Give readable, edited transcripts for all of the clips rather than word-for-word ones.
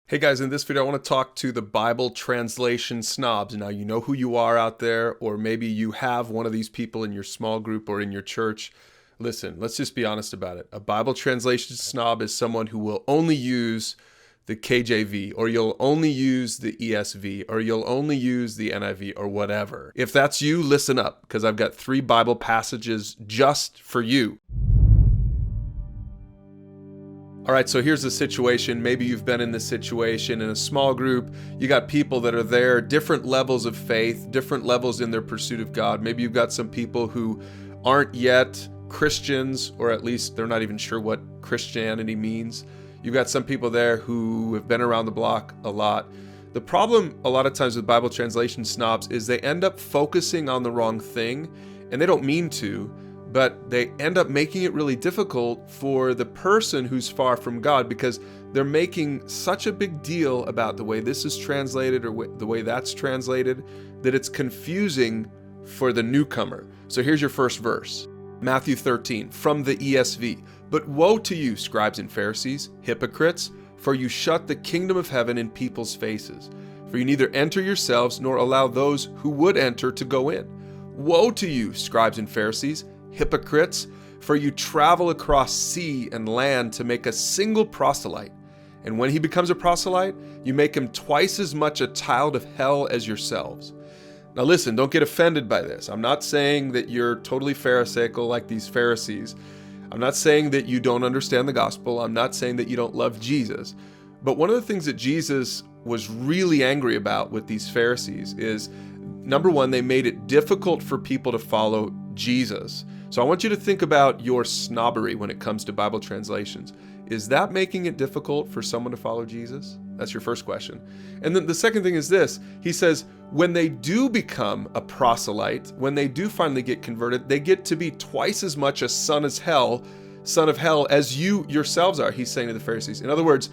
Hey guys, in this video I want to talk to the Bible translation snobs. Now you know who you are out there, or maybe you have one of these people in your small group or in your church. Listen, let's just be honest about it. A Bible translation snob is someone who will only use the KJV, or you'll only use the ESV, or you'll only use the NIV, or whatever. If that's you, listen up, because I've got 3 Bible passages just for you. All right, so here's the situation. Maybe you've been in this situation in a small group. You got people that are there, different levels of faith, different levels in their pursuit of God. Maybe you've got some people who aren't yet Christians, or at least they're not even sure what Christianity means. You've got some people there who have been around the block a lot. The problem a lot of times with Bible translation snobs is they end up focusing on the wrong thing, and they don't mean to, but they end up making it really difficult for the person who's far from God, because they're making such a big deal about the way this is translated or the way that's translated that it's confusing for the newcomer. So here's your first verse. Matthew 13, from the ESV. But woe to you, scribes and Pharisees, hypocrites, for you shut the kingdom of heaven in people's faces. For you neither enter yourselves nor allow those who would enter to go in. Woe to you, scribes and Pharisees, hypocrites, for you travel across sea and land to make a single proselyte. And when he becomes a proselyte, you make him twice as much a child of hell as yourselves. Now listen, don't get offended by this. I'm not saying that you're totally pharisaical like these Pharisees. I'm not saying that you don't understand the gospel. I'm not saying that you don't love Jesus. But one of the things that Jesus was really angry about with these Pharisees is, number one, they made it difficult for people to follow Jesus. So I want you to think about your snobbery when it comes to Bible translations. Is that making it difficult for someone to follow Jesus? That's your first question. And then the second thing is this. He says, when they do become a proselyte, when they do finally get converted, they get to be twice as much a son of hell as you yourselves are, he's saying to the Pharisees. In other words,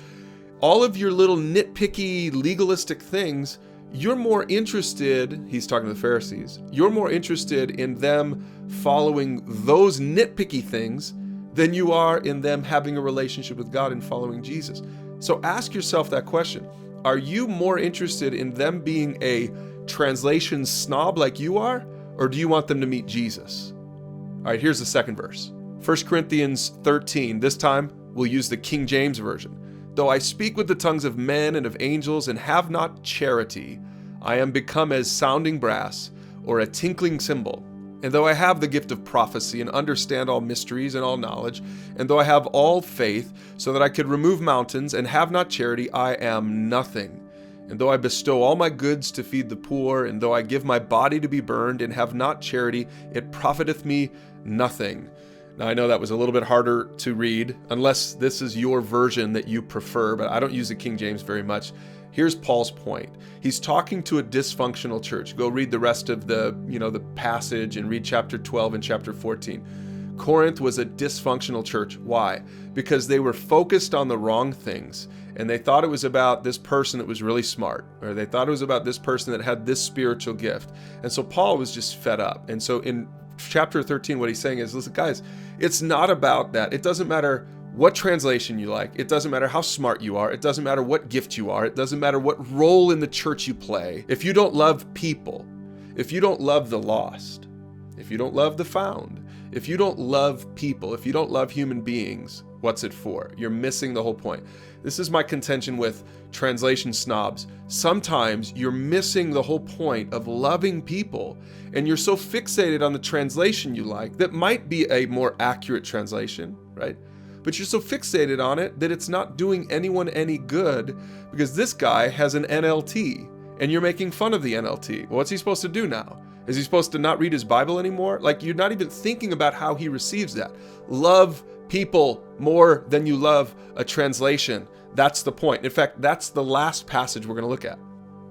all of your little nitpicky legalistic things, you're more interested, he's talking to the Pharisees, you're more interested in them following those nitpicky things than you are in them having a relationship with God and following Jesus. So ask yourself that question. Are you more interested in them being a translation snob like you are, or do you want them to meet Jesus? All right, here's the second verse. 1 Corinthians 13, this time we'll use the King James Version. Though I speak with the tongues of men and of angels and have not charity, I am become as sounding brass or a tinkling cymbal. And though I have the gift of prophecy and understand all mysteries and all knowledge, and though I have all faith so that I could remove mountains and have not charity, I am nothing. And though I bestow all my goods to feed the poor, and though I give my body to be burned and have not charity, it profiteth me nothing. Now, I know that was a little bit harder to read, unless this is your version that you prefer, but I don't use the King James very much. Here's Paul's point. He's talking to a dysfunctional church. Go read the rest of the passage and read chapter 12 and chapter 14. Corinth was a dysfunctional church. Why? Because they were focused on the wrong things, and they thought it was about this person that was really smart, or they thought it was about this person that had this spiritual gift. And so Paul was just fed up. And so in chapter 13, what he's saying is, listen, guys, it's not about that. It doesn't matter what translation you like. It doesn't matter how smart you are. It doesn't matter what gift you are. It doesn't matter what role in the church you play. If you don't love people, if you don't love the lost, if you don't love the found, if you don't love people, if you don't love human beings, what's it for? You're missing the whole point. This is my contention with translation snobs. Sometimes you're missing the whole point of loving people, and you're so fixated on the translation you like that might be a more accurate translation, right? But you're so fixated on it that it's not doing anyone any good, because this guy has an NLT and you're making fun of the NLT. Well, what's he supposed to do now? Is he supposed to not read his Bible anymore? Like, you're not even thinking about how he receives that. Love people more than you love a translation. That's the point. In fact, that's the last passage we're going to look at.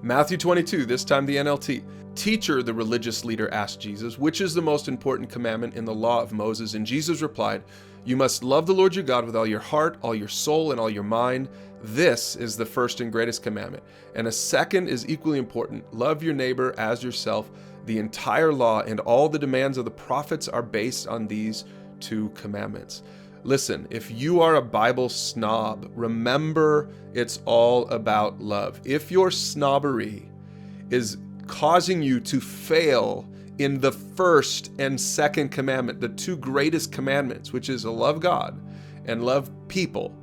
Matthew 22, this time the NLT. Teacher, the religious leader asked Jesus, which is the most important commandment in the law of Moses? And Jesus replied, you must love the Lord your God with all your heart, all your soul, and all your mind. This is the first and greatest commandment. And a second is equally important. Love your neighbor as yourself. The entire law and all the demands of the prophets are based on these 2 commandments. Listen, if you are a Bible snob, remember it's all about love. If your snobbery is causing you to fail in the first and second commandment, the two greatest commandments, which is to love God and love people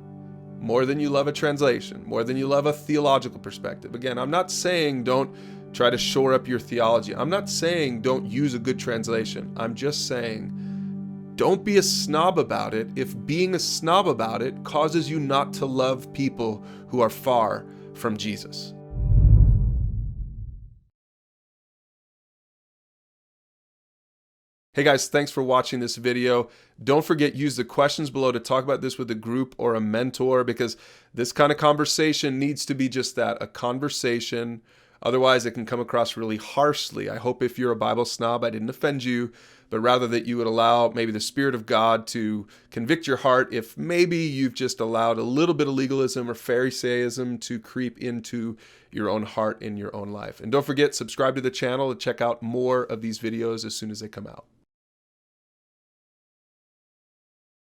more than you love a translation, more than you love a theological perspective. Again, I'm not saying don't try to shore up your theology. I'm not saying don't use a good translation. I'm just saying don't be a snob about it if being a snob about it causes you not to love people who are far from Jesus. Hey guys, thanks for watching this video. Don't forget, use the questions below to talk about this with a group or a mentor, because this kind of conversation needs to be just that, a conversation. Otherwise, it can come across really harshly. I hope if you're a Bible snob, I didn't offend you, but rather that you would allow maybe the Spirit of God to convict your heart if maybe you've just allowed a little bit of legalism or Pharisaism to creep into your own heart in your own life. And don't forget, subscribe to the channel to check out more of these videos as soon as they come out.